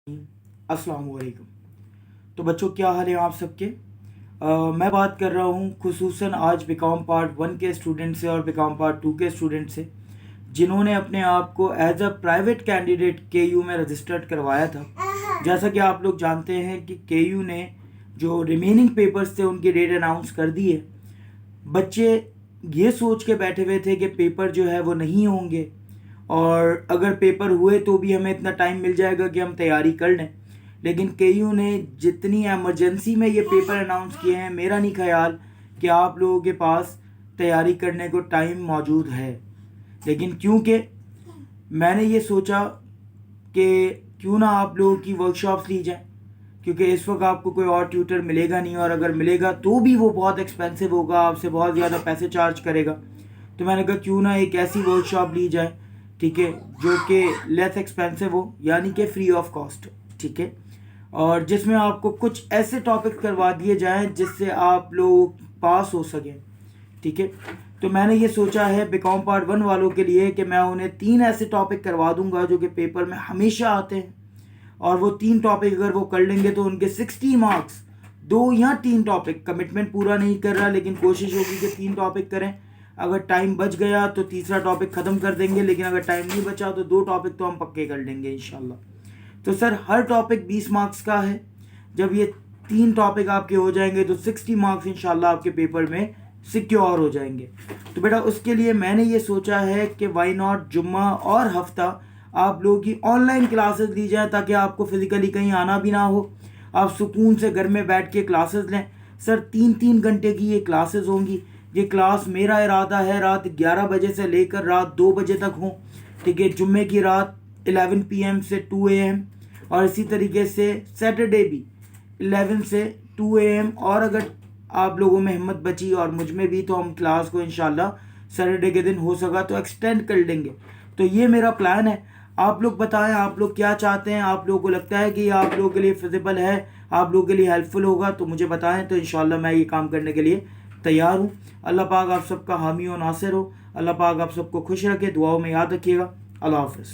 अस्सलाम वालेकुम। तो बच्चों, क्या हाल है आप सबके। मैं बात कर रहा हूँ खुसूसन आज बीकॉम पार्ट 1 के स्टूडेंट से और बीकॉम पार्ट 2 के स्टूडेंट से जिन्होंने अपने आप को एज अ प्राइवेट कैंडिडेट केयू में रजिस्टर्ड करवाया था। जैसा कि आप लोग जानते हैं कि केयू ने जो रिमेनिंग पेपर्स थे उनकी डेट अनाउंस कर दी है। बच्चे ये सोच के बैठे हुए थे कि पेपर जो है वो नहीं होंगे और अगर पेपर हुए तो भी हमें इतना टाइम मिल जाएगा कि हम तैयारी कर लें। लेकिन केयू ने जितनी एमरजेंसी में ये पेपर अनाउंस किए हैं, मेरा नहीं ख्याल कि आप लोगों के पास तैयारी करने को टाइम मौजूद है। लेकिन क्योंकि मैंने ये सोचा कि क्यों ना आप लोगों की वर्कशॉप्स ली जाए, क्योंकि इस वक्त आपको कोई और ट्यूटर मिलेगा नहीं, और अगर मिलेगा तो भी वो बहुत एक्सपेंसिव होगा, आपसे बहुत ज़्यादा पैसे चार्ज करेगा। तो मैंने कहा क्यों ना एक ऐसी वर्कशॉप ली जाए, ठीक है, जो कि लेस एक्सपेंसिव हो, यानी कि फ्री ऑफ कॉस्ट, ठीक है, और जिसमें आपको कुछ ऐसे टॉपिक करवा दिए जाएं जिससे आप लोग पास हो सकें, ठीक है। तो मैंने ये सोचा है बीकॉम पार्ट 1 वालों के लिए कि मैं उन्हें 3 ऐसे टॉपिक करवा दूंगा जो कि पेपर में हमेशा आते हैं, और वो 3 टॉपिक अगर वो कर लेंगे तो उनके 60 मार्क्स। 2 या 3 टॉपिक, कमिटमेंट पूरा नहीं कर रहा, लेकिन कोशिश होगी कि 3 टॉपिक करें। अगर टाइम बच गया तो तीसरा टॉपिक ख़त्म कर देंगे, लेकिन अगर टाइम नहीं बचा तो 2 टॉपिक तो हम पक्के कर लेंगे इंशाल्लाह। तो सर, हर टॉपिक 20 मार्क्स का है। जब ये 3 टॉपिक आपके हो जाएंगे तो 60 मार्क्स इंशाल्लाह आपके पेपर में सिक्योर हो जाएंगे। तो बेटा, उसके लिए मैंने ये सोचा है कि वाई नॉट जुम्मा और हफ्ता आप लोगों की ऑनलाइन क्लासेस ली जाए, ताकि आपको फिज़िकली कहीं आना भी ना हो, आप सुकून से घर में बैठ के क्लासेस लें। सर, 3-3 घंटे की ये क्लासेस होंगी। ये क्लास मेरा इरादा है रात 11 बजे से लेकर रात 2 बजे तक हो, ठीक है। जुम्मे की रात 11 PM से 2 AM, और इसी तरीके से सैटरडे भी 11 से 2 AM। और अगर आप लोगों में हिम्मत बची और मुझ में भी, तो हम क्लास को इंशाल्लाह सैटरडे के दिन हो सका तो एक्सटेंड कर लेंगे। तो ये मेरा प्लान है। आप लोग बताएं, आप लोग क्या चाहते हैं। आप लोगों को लगता है कि ये आप लोगों के लिए फिजिबल है, आप लोगों के लिए हेल्पफुल होगा, तो मुझे बताएं। तो इंशाल्लाह मैं ये काम करने के लिए तैयार हूँ। अल्लाह पाक आप सबका हामी और नासिर हो। अल्लाह पाक आप सबको खुश रखे, दुआओं में याद रखिएगा। अल्लाह हाफ़िज़।